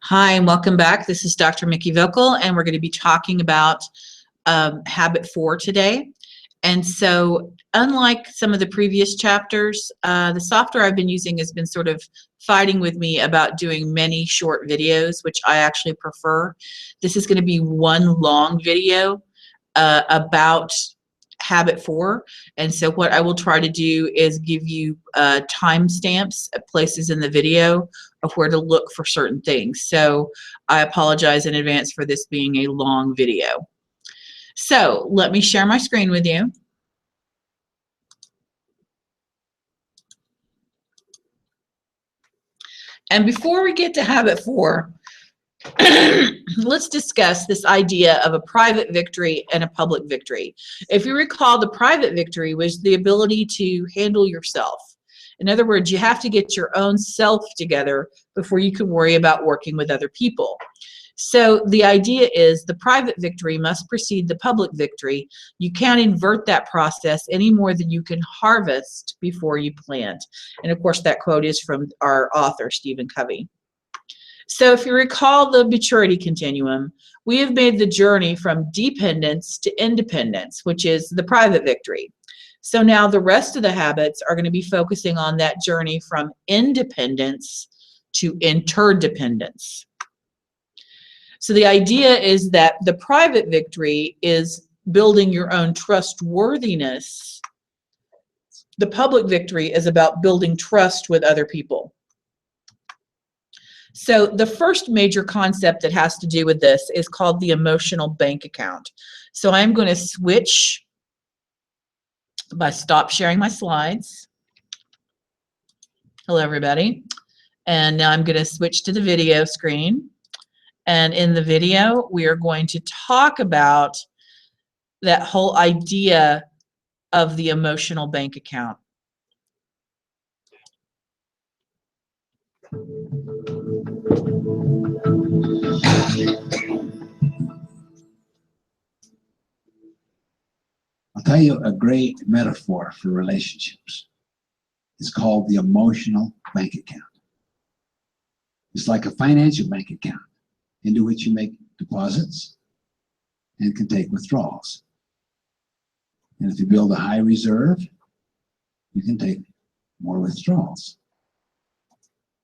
Hi, and welcome back. This is Dr. Mickey Vocal, and we're going to be talking about habit 4 today. And so, unlike some of the previous chapters, the software I've been using has been sort of fighting with me about doing many short videos, which I actually prefer. This is going to be one long video about habit 4. And so what I will try to do is give you timestamps at places in the video of where to look for certain things. So I apologize in advance for this being a long video. So let me share my screen with you. And before we get to habit 4, let's discuss this idea of a private victory and a public victory. If you recall, the private victory was the ability to handle yourself. In other words, you have to get your own self together before you can worry about working with other people. So the idea is the private victory must precede the public victory. You can't invert that process any more than you can harvest before you plant. And of course, that quote is from our author, Stephen Covey. So if you recall the maturity continuum, we have made the journey from dependence to independence, which is the private victory. So now the rest of the habits are going to be focusing on that journey from independence to interdependence. So the idea is that the private victory is building your own trustworthiness. The public victory is about building trust with other people. So the first major concept that has to do with this is called the emotional bank account. So I'm going to switch by stop sharing my slides. Hello, everybody. And now I'm going to switch to the video screen. And in the video, we are going to talk about that whole idea of the emotional bank account. I'll tell you a great metaphor for relationships. It's called the emotional bank account. It's like a financial bank account into which you make deposits and can take withdrawals. And if you build a high reserve, you can take more withdrawals.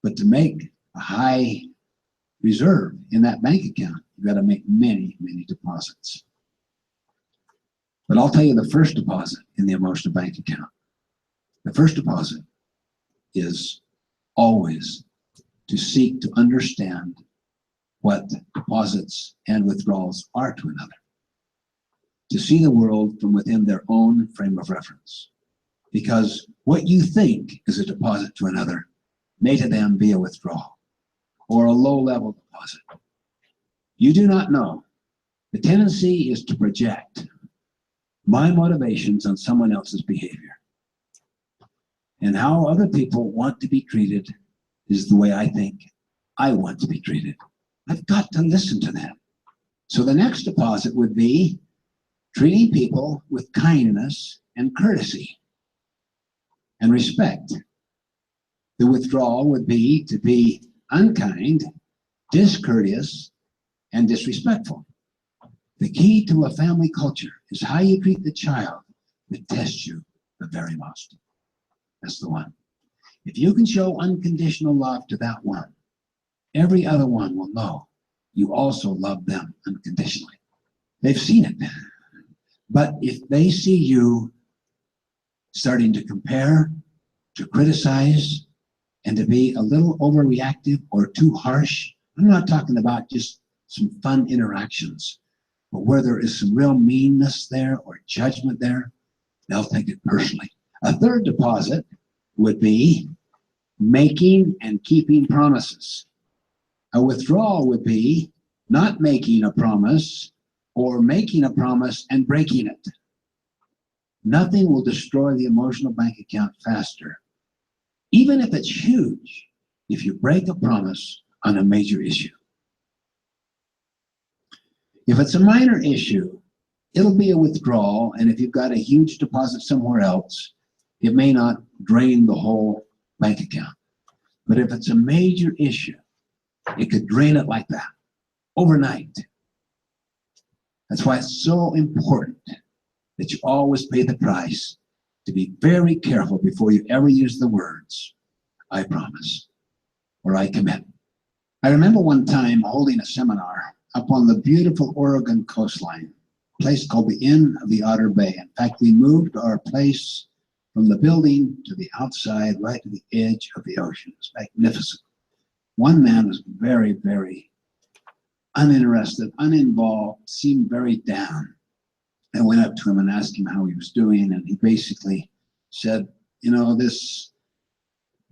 But to make a high reserve in that bank account, you've got to make many, many deposits. But I'll tell you the first deposit in the emotional bank account. The first deposit is always to seek to understand what deposits and withdrawals are to another. To see the world from within their own frame of reference. Because what you think is a deposit to another may to them be a withdrawal or a low-level deposit. You do not know. The tendency is to project my motivations on someone else's behavior. And how other people want to be treated is the way I think I want to be treated. I've got to listen to them. So the next deposit would be treating people with kindness and courtesy and respect. The withdrawal would be to be unkind, discourteous, and disrespectful. The key to a family culture is how you treat the child that tests you the very most. That's the one. If you can show unconditional love to that one, every other one will know you also love them unconditionally. They've seen it. But if they see you starting to compare, to criticize, and to be a little overreactive or too harsh, I'm not talking about just some fun interactions, but where there is some real meanness there or judgment there, they'll take it personally. A third deposit would be making and keeping promises. A withdrawal would be not making a promise or making a promise and breaking it. Nothing will destroy the emotional bank account faster, even if it's huge, if you break a promise on a major issue. If it's a minor issue, it'll be a withdrawal, and if you've got a huge deposit somewhere else, it may not drain the whole bank account. But if it's a major issue, it could drain it like that overnight. That's why it's so important that you always pay the price to be very careful before you ever use the words, I promise, or I commit. I remember one time holding a seminar up on the beautiful Oregon coastline, a place called the Inn of the Otter Bay. In fact, we moved our place from the building to the outside, right to the edge of the ocean. It's magnificent. One man was very, very uninterested, uninvolved, seemed very down. I went up to him and asked him how he was doing, and he basically said, you know, this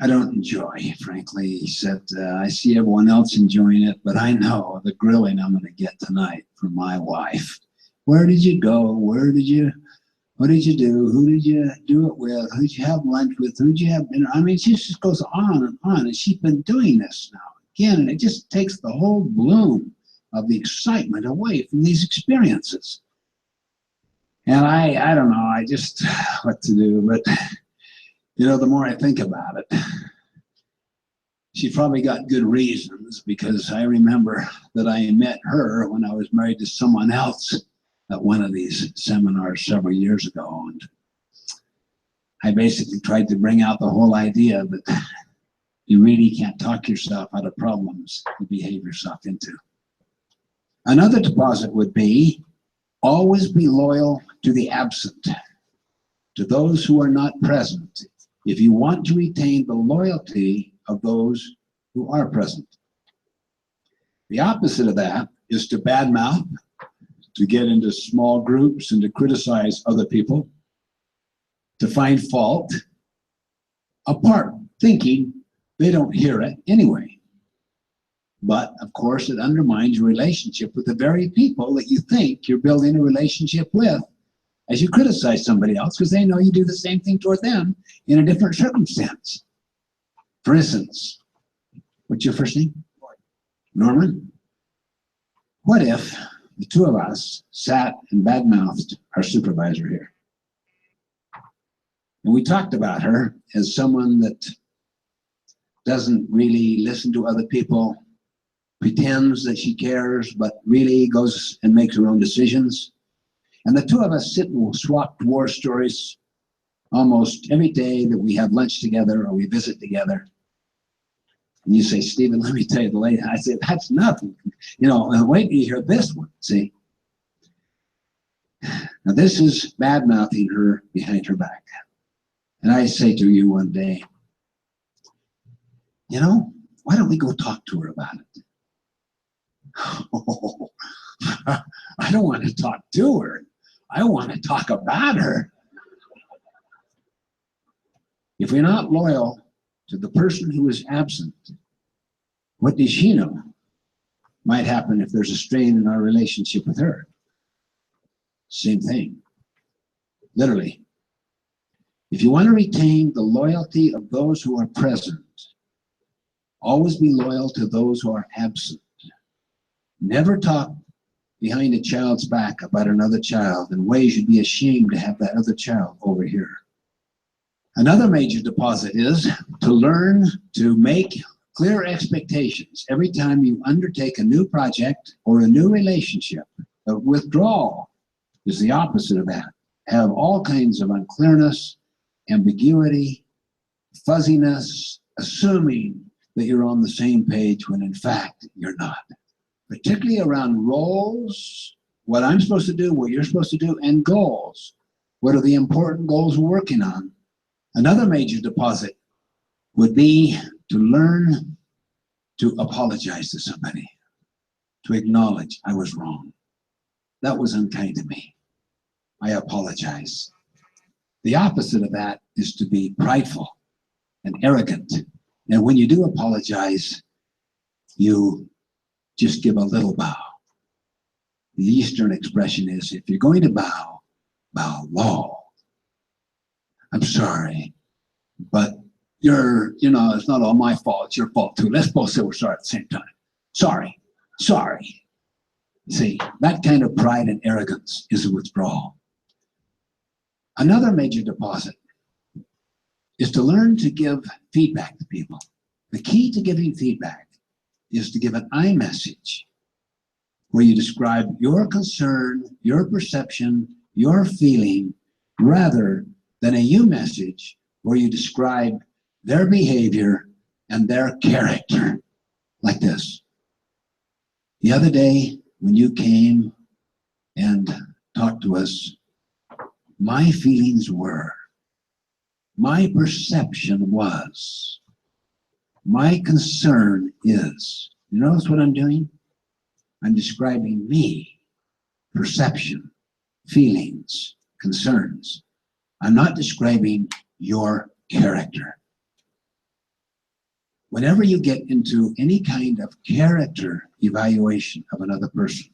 I don't enjoy, frankly. He said, I see everyone else enjoying it, but I know the grilling I'm going to get tonight from my wife. Where did you go? What did you do? Who did you do it with? Who did you have lunch with? Who did you have dinner? I mean, she just goes on, and she's been doing this now again, and it just takes the whole bloom of the excitement away from these experiences. And I don't know, I just what to do, but you know, the more I think about it, she probably got good reasons, because I remember that I met her when I was married to someone else at one of these seminars several years ago. And I basically tried to bring out the whole idea that you really can't talk yourself out of problems to behave yourself into. Another deposit would be always be loyal to the absent, to those who are not present, if you want to retain the loyalty of those who are present. The opposite of that is to badmouth, to get into small groups and to criticize other people, to find fault, apart, thinking they don't hear it anyway. But of course, it undermines your relationship with the very people that you think you're building a relationship with as you criticize somebody else, because they know you do the same thing toward them in a different circumstance. For instance, what's your first name? Norman. What if the two of us sat and badmouthed our supervisor here? And we talked about her as someone that doesn't really listen to other people, pretends that she cares, but really goes and makes her own decisions. And the two of us sit and we'll swap war stories almost every day that we have lunch together or we visit together. And you say, Stephen, let me tell you the lady. I say, that's nothing. You know, wait till you hear this one, see? Now this is bad-mouthing her behind her back. And I say to you one day, you know, why don't we go talk to her about it? Oh, I don't want to talk to her. I want to talk about her. If we're not loyal to the person who is absent, what does she know might happen if there's a strain in our relationship with her? Same thing. Literally. If you want to retain the loyalty of those who are present, always be loyal to those who are absent. Never talk behind a child's back about another child in ways you'd be ashamed to have that other child overhear. Another major deposit is to learn to make clear expectations every time you undertake a new project or a new relationship. Withdrawal is the opposite of that. Have all kinds of unclearness, ambiguity, fuzziness, assuming that you're on the same page when in fact you're not. Particularly around roles, what I'm supposed to do, what you're supposed to do, and goals. What are the important goals we're working on? Another major deposit would be to learn to apologize to somebody, to acknowledge I was wrong. That was unkind to me. I apologize. The opposite of that is to be prideful and arrogant. And when you do apologize, you just give a little bow. The Eastern expression is, if you're going to bow, bow low. I'm sorry, but it's not all my fault, it's your fault too. Let's both say we're sorry at the same time. Sorry. See, that kind of pride and arrogance is a withdrawal. Another major deposit is to learn to give feedback to people. The key to giving feedback is to give an I message where you describe your concern, your perception, your feeling, rather than a you message where you describe their behavior and their character, like this. The other day when you came and talked to us, my feelings were, my perception was, my concern is. You notice what I'm doing? I'm describing me, perception, feelings, concerns. I'm not describing your character. Whenever you get into any kind of character evaluation of another person,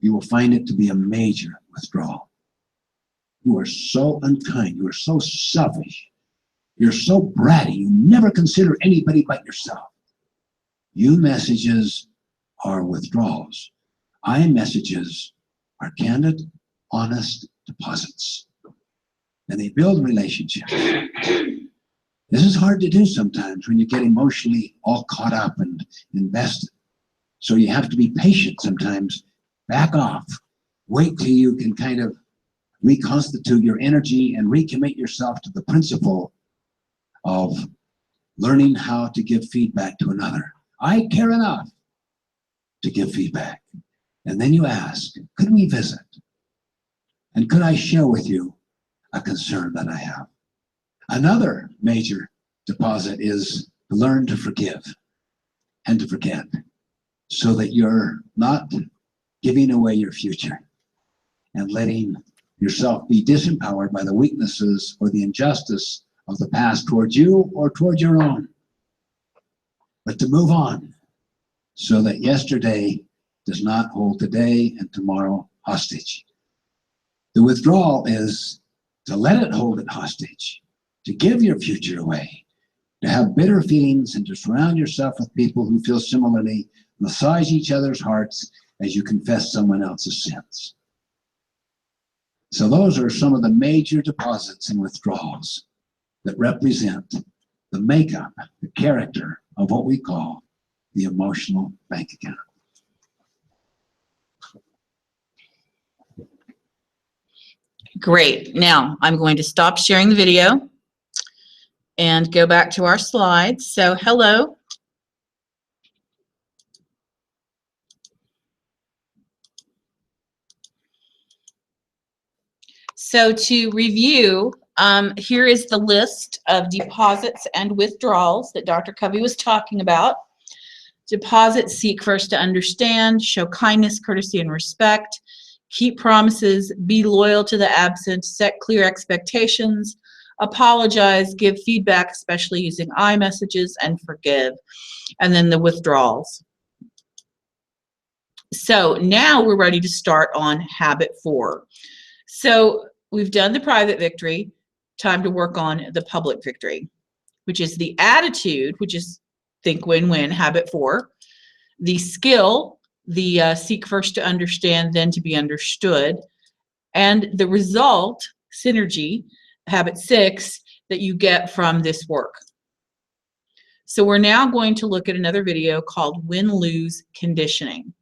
you will find it to be a major withdrawal. You are so unkind. You are so selfish. You're so bratty. You never consider anybody but yourself. You messages are withdrawals. I messages are candid, honest deposits. And they build relationships. This is hard to do sometimes when you get emotionally all caught up and invested. So you have to be patient sometimes. Back off. Wait till you can kind of reconstitute your energy and recommit yourself to the principle of learning how to give feedback to another. I care enough to give feedback. And then you ask, could we visit? And could I share with you a concern that I have? Another major deposit is to learn to forgive and to forget so that you're not giving away your future and letting yourself be disempowered by the weaknesses or the injustice of the past towards you or towards your own. But to move on so that yesterday does not hold today and tomorrow hostage. The withdrawal is to let it hold it hostage, to give your future away, to have bitter feelings and to surround yourself with people who feel similarly, massage each other's hearts as you confess someone else's sins. So those are some of the major deposits and withdrawals that represent the makeup, the character of what we call the emotional bank account. Great. Now I'm going to stop sharing the video and go back to our slides. So hello. So to review, here is the list of deposits and withdrawals that Dr. Covey was talking about. Deposits: seek first to understand, show kindness, courtesy, and respect, keep promises, be loyal to the absent, set clear expectations, apologize, give feedback, especially using I messages, and forgive. And then the withdrawals. So now we're ready to start on habit 4. So we've done the private victory. Time to work on the public victory, which is the attitude, which is think win-win, habit 4. The skill, the seek first to understand, then to be understood. And the result, synergy, habit 6, that you get from this work. So we're now going to look at another video called Win-Lose Conditioning.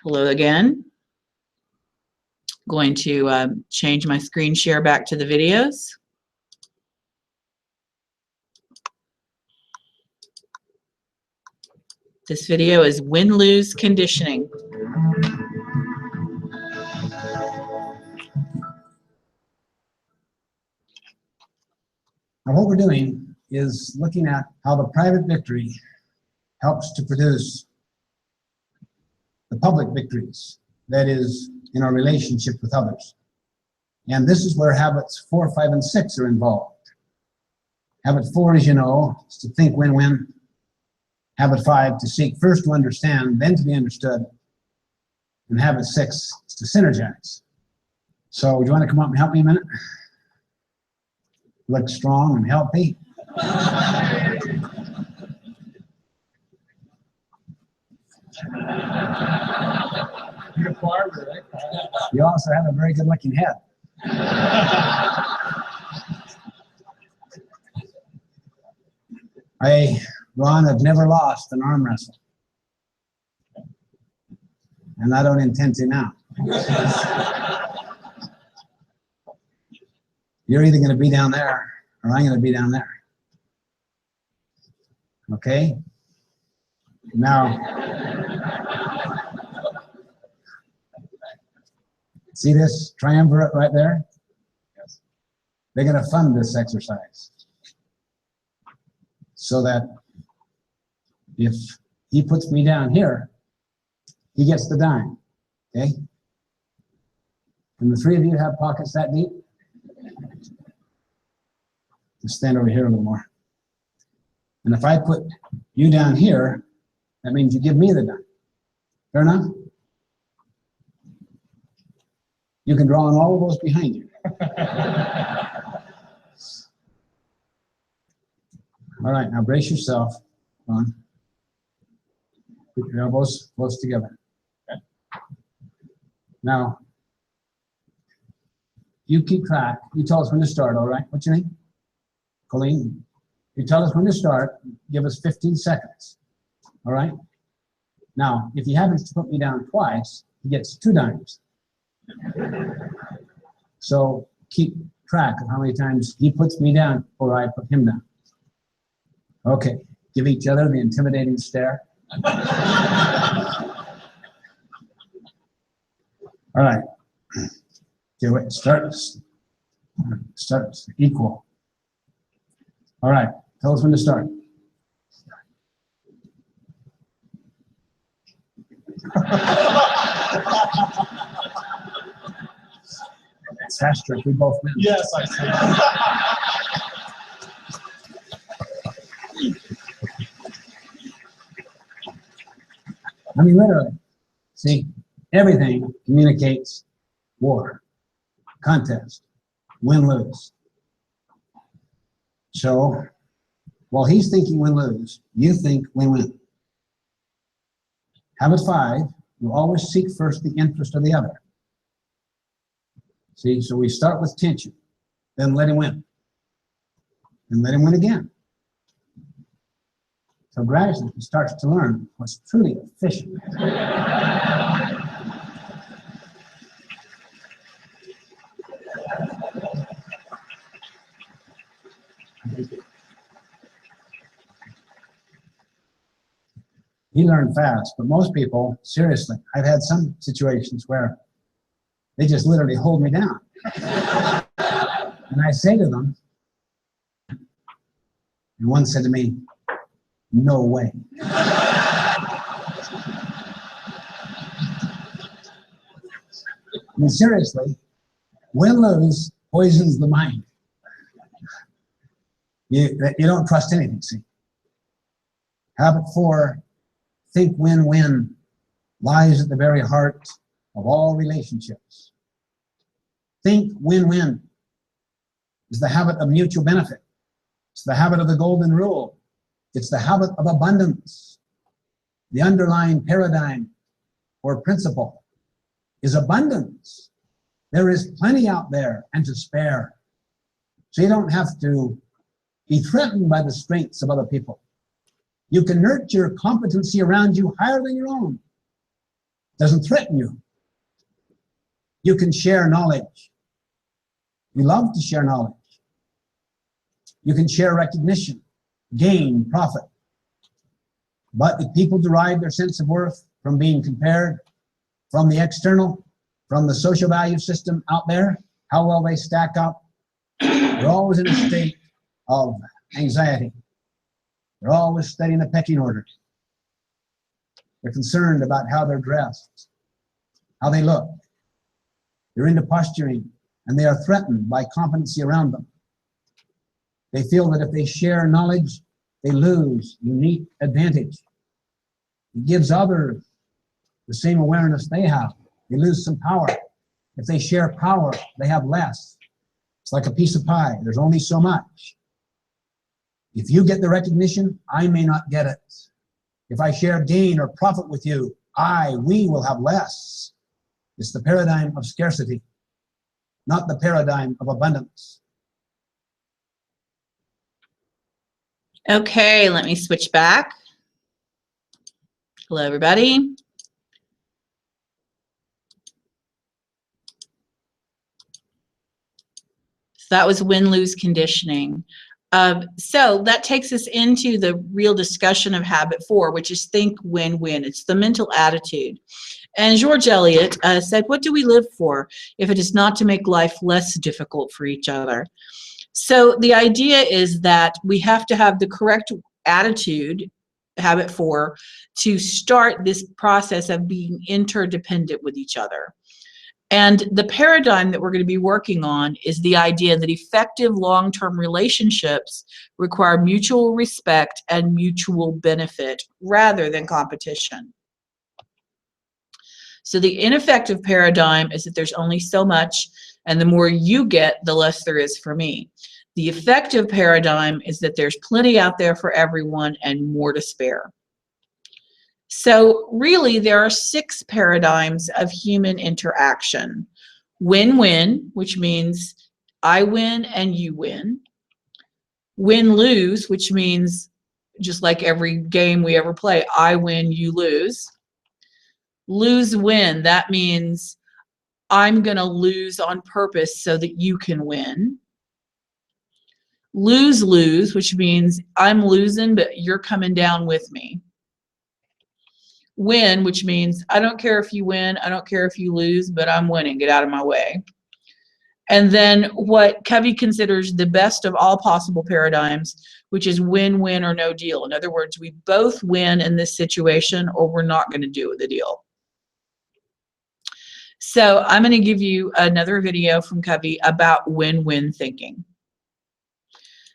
Hello again. Going to change my screen share back to the videos. This video is Win-Lose Conditioning. Now what we're doing is looking at how the private victory helps to produce the public victories, that is, in our relationship with others. And this is where habits 4, 5, and 6 are involved. Habit 4, as you know, is to think win-win. Habit 5, to seek first to understand, then to be understood. And habit 6 is to synergize. So do you want to come up and help me a minute? Look strong and healthy. You're a barber, right? You also have a very good looking head. I Ron, I've never lost an arm wrestle. And I don't intend to now. You're either going to be down there or I'm going to be down there. Okay? Now, see this triumvirate right there? Yes. They're going to fund this exercise so that if he puts me down here, he gets the dime. Okay? And the three of you have pockets that deep? Just stand over here a little more. And if I put you down here, that means you give me the dime. Fair enough? You can draw on all of those behind you. All right, now brace yourself. Come on. Put your elbows close together. Okay. Now, you keep track. You tell us when to start, all right? What's your name? Colleen. You tell us when to start. Give us 15 seconds. All right? Now, if he happens to put me down twice, he gets 2 dimes. So keep track of how many times he puts me down or I put him down. Okay. Give each other the intimidating stare. All right. Okay, wait, start equal. All right, tell us when to start. It's faster if we both win. Yes, I see. I mean, literally. See, everything communicates war, contest, win-lose. So, while he's thinking win-lose, you think win-win. Habit 5, you always seek first the interest of the other. See, so we start with tension, then let him win, and let him win again. So gradually he starts to learn what's truly efficient. He learned fast, but most people, seriously, I've had some situations where they just literally hold me down. And I say to them, and one said to me, "No way." I mean, seriously, win-lose poisons the mind. You don't trust anything, see. Habit 4, think win-win, lies at the very heart of all relationships. Think win-win is the habit of mutual benefit. It's the habit of the golden rule. It's the habit of abundance. The underlying paradigm or principle is abundance. There is plenty out there and to spare. So you don't have to be threatened by the strengths of other people. You can nurture competency around you higher than your own. It doesn't threaten you. You can share knowledge. You love to share knowledge. You can share recognition, gain, profit. But if people derive their sense of worth from being compared, from the external, from the social value system out there, how well they stack up, they're always in a state of anxiety. They're always studying the pecking order. They're concerned about how they're dressed, how they look. They're into posturing, and they are threatened by competency around them. They feel that if they share knowledge, they lose unique advantage. It gives others the same awareness they have. They lose some power. If they share power, they have less. It's like a piece of pie. There's only so much. If you get the recognition, I may not get it. If I share gain or profit with you, we will have less. It's the paradigm of scarcity, not the paradigm of abundance. Okay, let me switch back. Hello, everybody. So that was win-lose conditioning. So that takes us into the real discussion of habit 4, which is think win-win. It's the mental attitude. And George Eliot said, what do we live for if it is not to make life less difficult for each other? So the idea is that we have to have the correct attitude, habit 4, to start this process of being interdependent with each other. And the paradigm that we're going to be working on is the idea that effective long-term relationships require mutual respect and mutual benefit rather than competition. So the ineffective paradigm is that there's only so much, and the more you get, the less there is for me. The effective paradigm is that there's plenty out there for everyone and more to spare. So really, there are 6 paradigms of human interaction. Win-win, which means I win and you win. Win-lose, which means just like every game we ever play, I win, you lose. Lose-win, that means I'm going to lose on purpose so that you can win. Lose-lose, which means I'm losing, but you're coming down with me. Win, which means I don't care if you win, I don't care if you lose, but I'm winning, get out of my way. And then what Covey considers the best of all possible paradigms, which is win-win or no deal. In other words, we both win in this situation or we're not going to do the deal. So I'm going to give you another video from Covey about win-win thinking.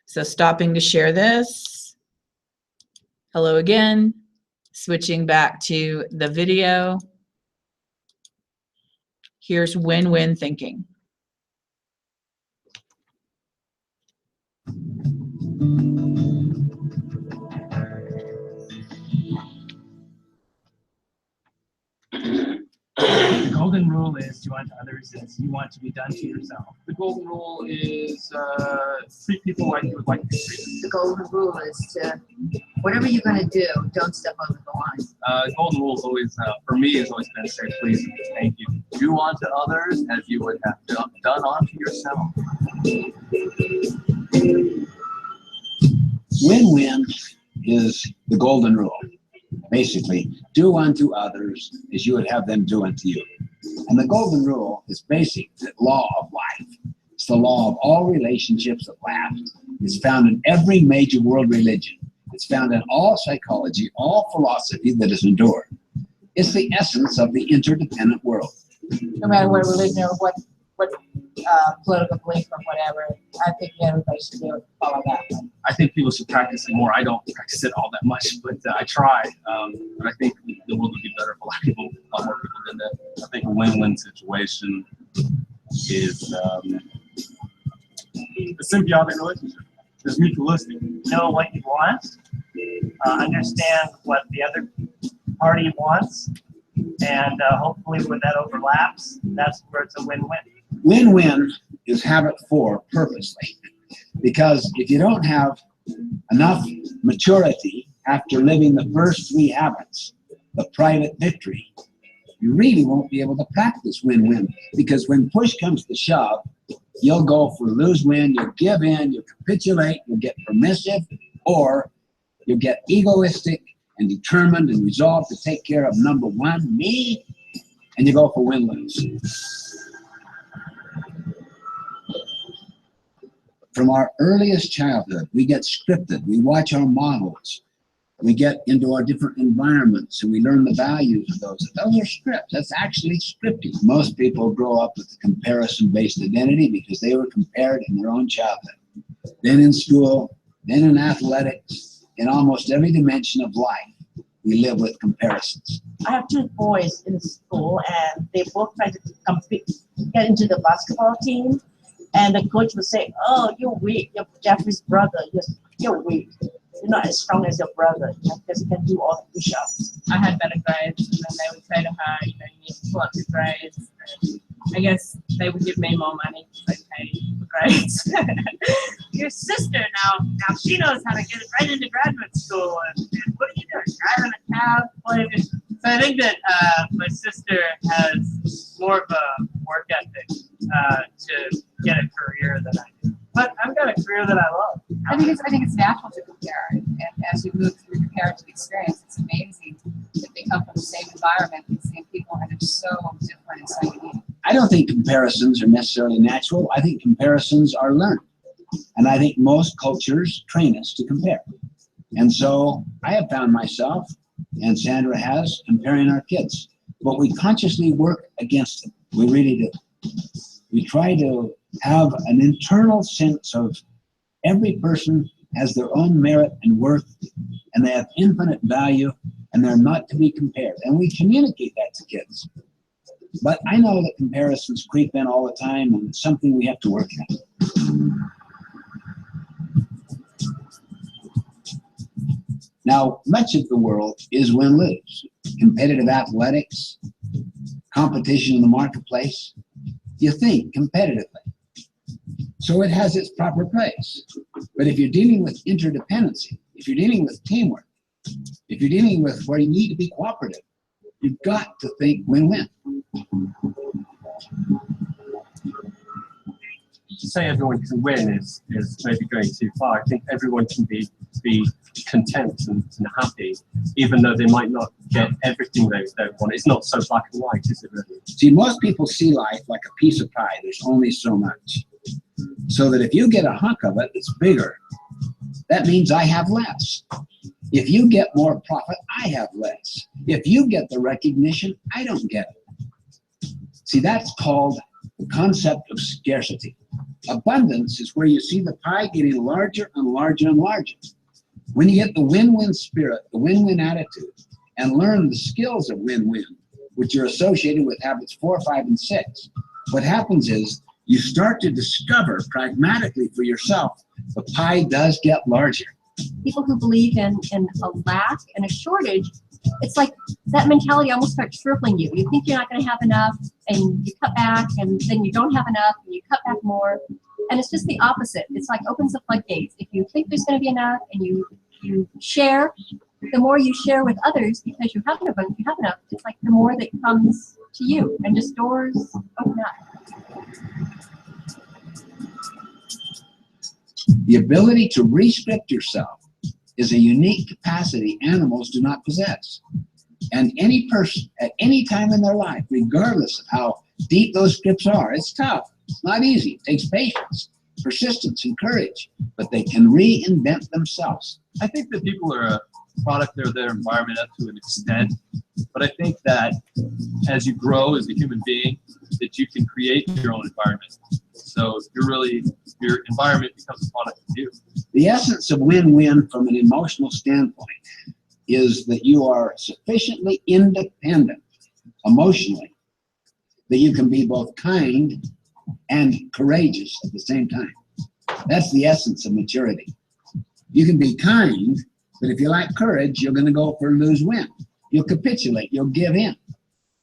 So stopping to share this. Hello again. Switching back to the video. Here's win-win thinking. The golden rule is do unto others as you want to be done to yourself. The golden rule is treat people like you would like to be treated. The golden rule is to, whatever you're going to do, don't step over the line. Golden rule is always, for me, has always been say please and thank you. Do unto others as you would have done unto yourself. Win-win is the golden rule. Basically, do unto others as you would have them do unto you. And the golden rule is basic, the law of life. It's the law of all relationships that last. It's found in every major world religion. It's found in all psychology, all philosophy that has endured. It's the essence of the interdependent world. No matter what religion or what political belief or whatever, I think everybody should be able to follow that one. I think people should practice it more. I don't practice it all that much, but I try. But I think the world would be better if a lot more people did that. I think a win-win situation is a symbiotic relationship. It's mutualistic. Know what you want, understand what the other party wants, and hopefully when that overlaps, that's where it's a win-win. Win-win is habit 4 purposely. Because if you don't have enough maturity after living the first 3 habits, the private victory, you really won't be able to practice win-win. Because when push comes to shove, you'll go for lose-win, you'll give in, you'll capitulate, you'll get permissive, or you'll get egoistic and determined and resolved to take care of number 1, me, and you go for win-lose. From our earliest childhood, we get scripted. We watch our models. We get into our different environments and we learn the values of those. Those are scripts. That's actually scripting. Most people grow up with a comparison-based identity because they were compared in their own childhood. Then in school, then in athletics, in almost every dimension of life, we live with comparisons. I have 2 boys in school and they both try to compete, get into the basketball team. And the coach would say, oh, you're weak. You're Jeffrey's brother. You're weak. You're not as strong as your brother. You just can do all the push-ups. I had better grades, and then they would say to her, you need to pull up your grades. And I guess they would give me more money because I pay for grades. Your sister now she knows how to get right into graduate school. And what are you doing? Driving a cab? So I think that my sister has more of a work ethic to get a career than I do. But I've got a career that I love. I think it's natural to compare, and as you move through comparative experience, it's amazing that they come from the same environment, the same people, and they're so different and so unique. I don't think comparisons are necessarily natural. I think comparisons are learned. And I think most cultures train us to compare. And so I have found myself, and Sandra has, comparing our kids. But we consciously work against it. We really do. We try to have an internal sense of every person has their own merit and worth, and they have infinite value, and they're not to be compared. And we communicate that to kids. But I know that comparisons creep in all the time, and it's something we have to work at. Now, much of the world is win-lose. Competitive athletics, competition in the marketplace. You think competitively. So it has its proper place. But if you're dealing with interdependency, if you're dealing with teamwork, if you're dealing with where you need to be cooperative, you've got to think win-win. To say everyone can win is maybe going too far. I think everyone can be content and happy, even though they might not get everything they want. It's not so black and white, is it really? See, most people see life like a piece of pie. There's only so much. So that if you get a hunk of it that's bigger, that means I have less. If you get more profit, I have less. If you get the recognition, I don't get it. See, that's called the concept of scarcity. Abundance is where you see the pie getting larger and larger and larger. When you get the win-win spirit, the win-win attitude, and learn the skills of win-win, which are associated with habits 4, 5, and 6, what happens is you start to discover pragmatically for yourself, the pie does get larger. People who believe in a lack and a shortage, it's like that mentality almost starts crippling you. You think you're not going to have enough, and you cut back, and then you don't have enough, and you cut back more. And it's just the opposite. It's like opens the floodgates. If you think there's going to be enough, and you share, the more you share with others because you have enough, it's like the more that comes to you, and just doors open up. The ability to re-script yourself is a unique capacity animals do not possess. And any person at any time in their life, regardless of how deep those scripts are, it's tough. It's not easy. It takes patience, persistence, and courage, but they can reinvent themselves. I think that people are a product of their environment up to an extent, but I think that as you grow as a human being, that you can create your own environment. So your environment becomes a product of you. The essence of win-win from an emotional standpoint is that you are sufficiently independent emotionally that you can be both kind and courageous at the same time. That's the essence of maturity. You can be kind, but if you lack courage, you're going to go for lose-win. You'll capitulate. You'll give in.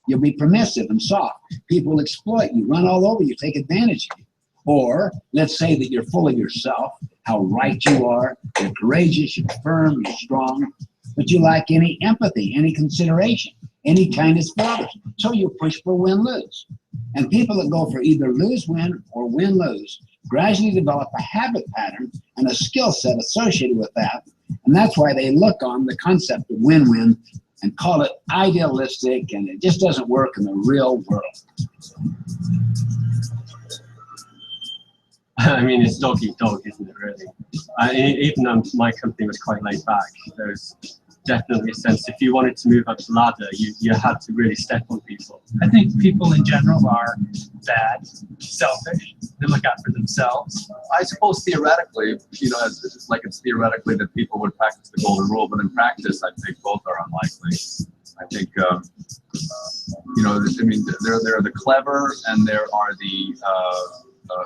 You'll be permissive and soft. People will exploit you, run all over you, take advantage of you. Or let's say that you're full of yourself, how right you are, you're courageous, you're firm, you're strong, but you lack any empathy, any consideration, any kindness for others. So you push for win-lose. And people that go for either lose-win or win-lose gradually develop a habit pattern and a skill set associated with that. And that's why they look on the concept of win-win and call it idealistic, and it just doesn't work in the real world. I mean, it's dog eat dog, isn't it, really? Even though my company was quite laid back, there's definitely a sense if you wanted to move up the ladder, you had to really step on people. I think people in general are bad, selfish. They look out for themselves. I suppose theoretically, it's theoretically that people would practice the golden rule, but in practice, I think both are unlikely. I think, there are the clever and there are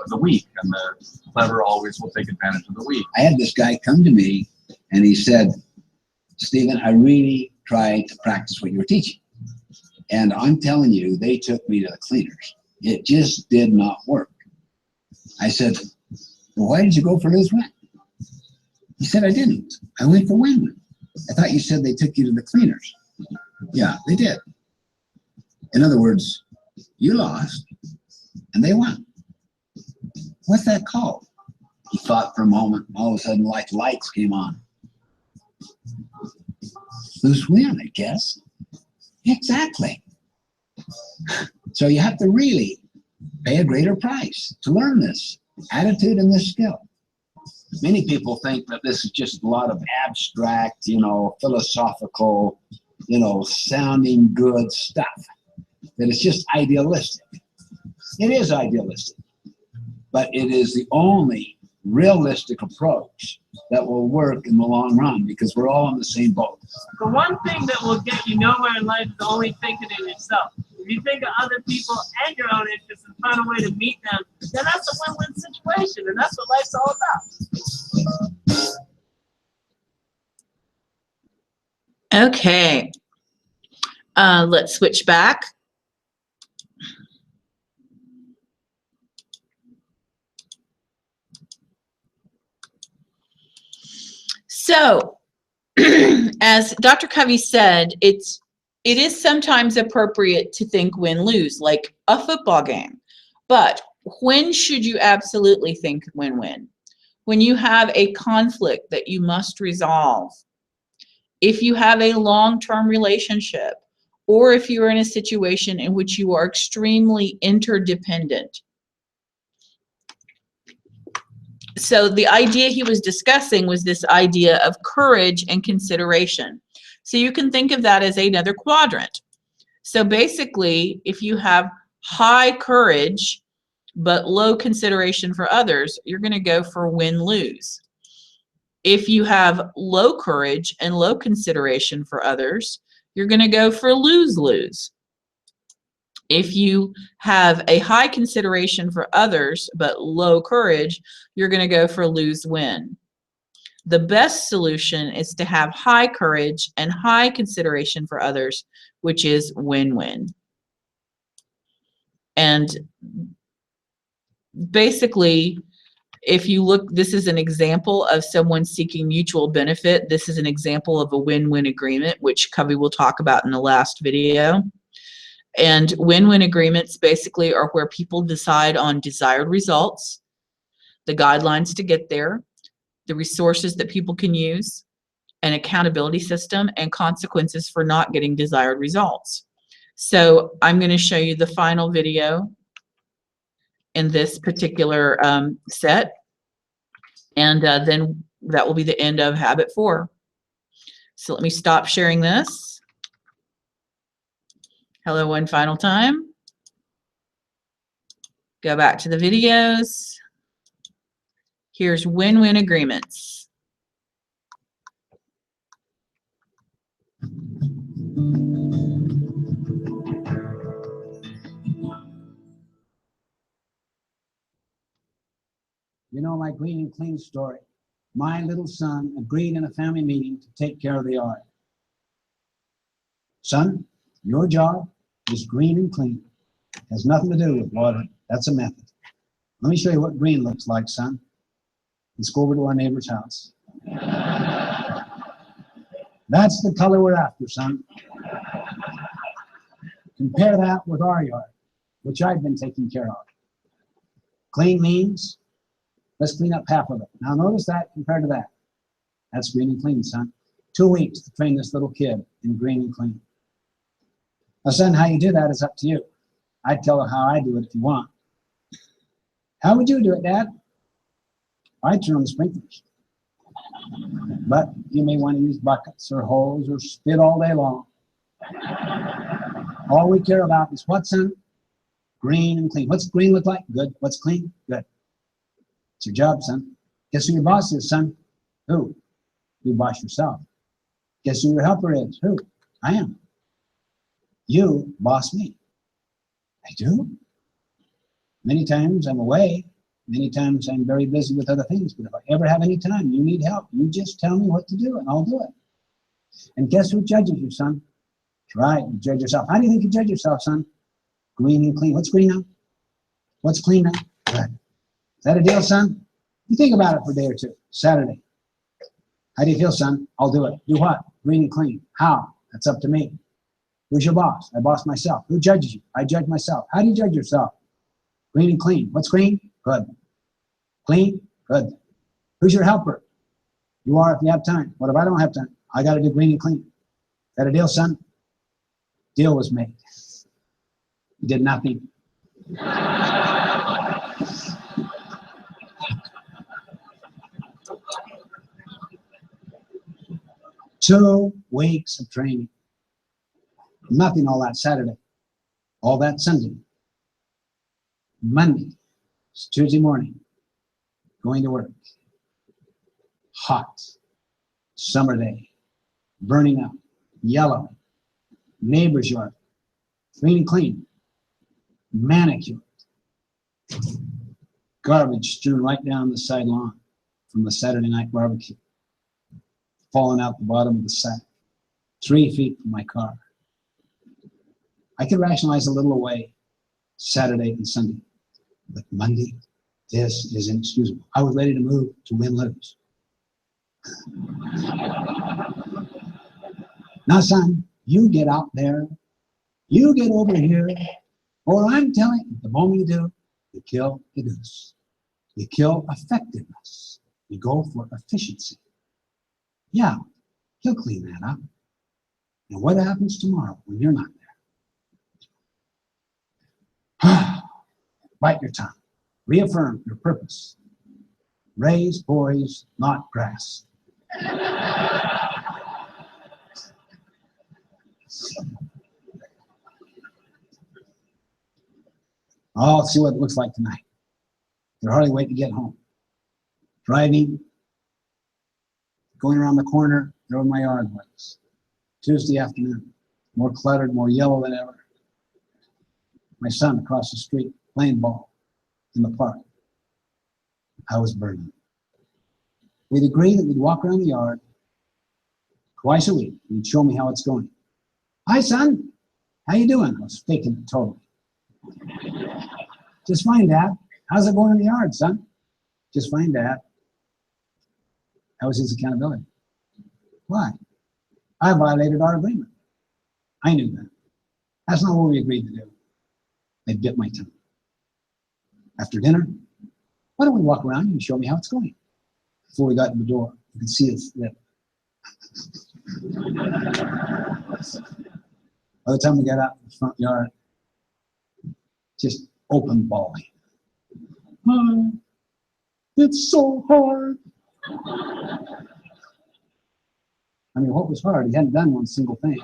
the weak, and the clever always will take advantage of the weak. I had this guy come to me and he said, Stephen, I really tried to practice what you were teaching. And I'm telling you, they took me to the cleaners. It just did not work. I said, well, why did you go for lose-win? He said, I didn't. I went for win-win. I thought you said they took you to the cleaners. Yeah, they did. In other words, you lost and they won. What's that called? He thought for a moment. All of a sudden, like lights came on. Lose-win, I guess. Exactly. So you have to really pay a greater price to learn this attitude and this skill. Many people think that this is just a lot of abstract, philosophical, sounding good stuff. That it's just idealistic. It is idealistic, but it is the only realistic approach that will work in the long run because we're all on the same boat. The one thing that will get you nowhere in life is only thinking in yourself. If you think of other people and your own interests and find a way to meet them, then that's a win-win situation, and that's what life's all about. Okay. Let's switch back. So, as Dr. Covey said, it is sometimes appropriate to think win-lose, like a football game. But when should you absolutely think win-win? When you have a conflict that you must resolve. If you have a long-term relationship, or if you're in a situation in which you are extremely interdependent. So the idea he was discussing was this idea of courage and consideration. So you can think of that as another quadrant. So basically, if you have high courage but low consideration for others, you're going to go for win-lose. If you have low courage and low consideration for others, you're going to go for lose-lose. If you have a high consideration for others but low courage, you're going to go for lose-win. The best solution is to have high courage and high consideration for others, which is win-win. And basically, if you look, this is an example of someone seeking mutual benefit. This is an example of a win-win agreement, which Covey will talk about in the last video. And win-win agreements basically are where people decide on desired results, the guidelines to get there, the resources that people can use, an accountability system, and consequences for not getting desired results. So I'm going to show you the final video in this particular set, and then that will be the end of habit 4. So let me stop sharing this. Hello one final time. Go back to the videos. Here's win-win agreements. You know my green and clean story. My little son agreed in a family meeting to take care of the yard. Son, your job is green and clean. It has nothing to do with water. That's a method. Let me show you what green looks like, son. Let's go over to our neighbor's house. That's the color we're after, son. Compare that with our yard, which I've been taking care of. Clean means let's clean up half of it. Now notice that compared to that. That's green and clean, son. 2 weeks to train this little kid in green and clean. Now, son, how you do that is up to you. I'd tell her how I do it if you want. How would you do it, Dad? I'd turn on the sprinklers. But you may want to use buckets or hose or spit all day long. All we care about is what, son? Green and clean. What's green look like? Good. What's clean? Good. It's your job, son. Guess who your boss is, son? Who? You boss yourself. Guess who your helper is? Who? I am. You boss me. I do. Many times I'm away. Many times I'm very busy with other things. But if I ever have any time, you need help, you just tell me what to do and I'll do it. And guess who judges you, son? That's right, you judge yourself. How do you think you judge yourself, son? Green and clean. What's green now? What's clean now? Good. Is that a deal, son? You think about it for a day or two. Saturday. How do you feel, son? I'll do it. Do what? Green and clean. How? That's up to me. Who's your boss? I boss myself. Who judges you? I judge myself. How do you judge yourself? Green and clean. What's green? Good. Clean? Good. Who's your helper? You are if you have time. What if I don't have time? I got to do green and clean. Is that a deal, son? Deal was made. You did nothing. 2 weeks of training. Nothing all that Saturday. All that Sunday. Monday. It's Tuesday morning. Going to work. Hot. Summer day. Burning up. Yellow. Neighbor's yard. Clean and clean. Manicured. Garbage strewn right down the side lawn from the Saturday night barbecue. Falling out the bottom of the sack. 3 feet from my car. I could rationalize a little away Saturday and Sunday. But Monday, this is inexcusable. I was ready to move to win-lose. Now, son, you get out there. You get over here. Or I'm telling you, the moment you do, you kill the goose. You kill effectiveness. You go for efficiency. Yeah, he'll clean that up. And what happens tomorrow when you're not there? Bite your tongue. Reaffirm your purpose. Raise boys, not grass. I'll see what it looks like tonight. They're hardly waiting to get home. Driving, going around the corner, there were my yard was. Tuesday afternoon, more cluttered, more yellow than ever. My son across the street playing ball in the park. I was burning. We'd agreed that we'd walk around the yard twice a week. He'd show me how it's going. Hi, son. How you doing? I was faking it totally. Just fine, Dad. How's it going in the yard, son? Just fine, Dad. That was his accountability. Why? I violated our agreement. I knew that. That's not what we agreed to do. I bit my tongue. After dinner, why don't we walk around and show me how it's going? Before we got to the door, you could see his lip. By the time we got out in the front yard, just open bawling. It's so hard. I mean, what was hard? He hadn't done one single thing.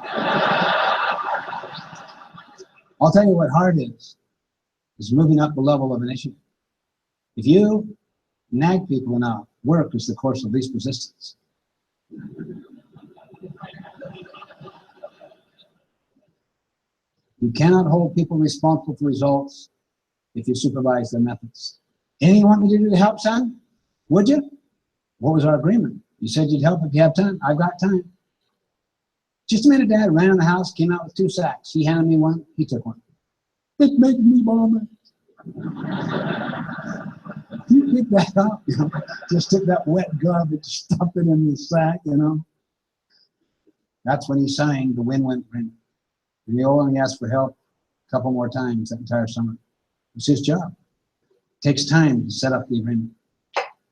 I'll tell you what hard is moving up the level of an issue. If you nag people enough, work is the course of least resistance. You cannot hold people responsible for results if you supervise their methods. Anything you want me to do to help, son? Would you? What was our agreement? You said you'd help if you have time. I've got time. Just a minute, Dad ran in the house, came out with 2 sacks. He handed me one, he took one. It's making me vomit. You pick that up, you know, just took that wet garbage, stuffed it in the sack, you know. That's when he signed the win-win agreement. And he only asked for help a couple more times that entire summer. It's his job. It takes time to set up the agreement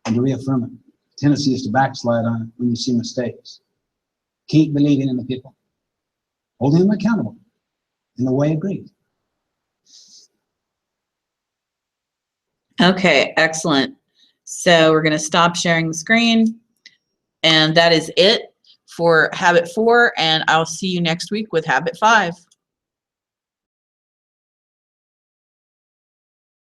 and to reaffirm it. The tendency is to backslide on it when you see mistakes. Keep believing in the people. Holding them accountable in the way agreed. Okay, excellent. So we're going to stop sharing the screen. And that is it for Habit 4. And I'll see you next week with Habit 5.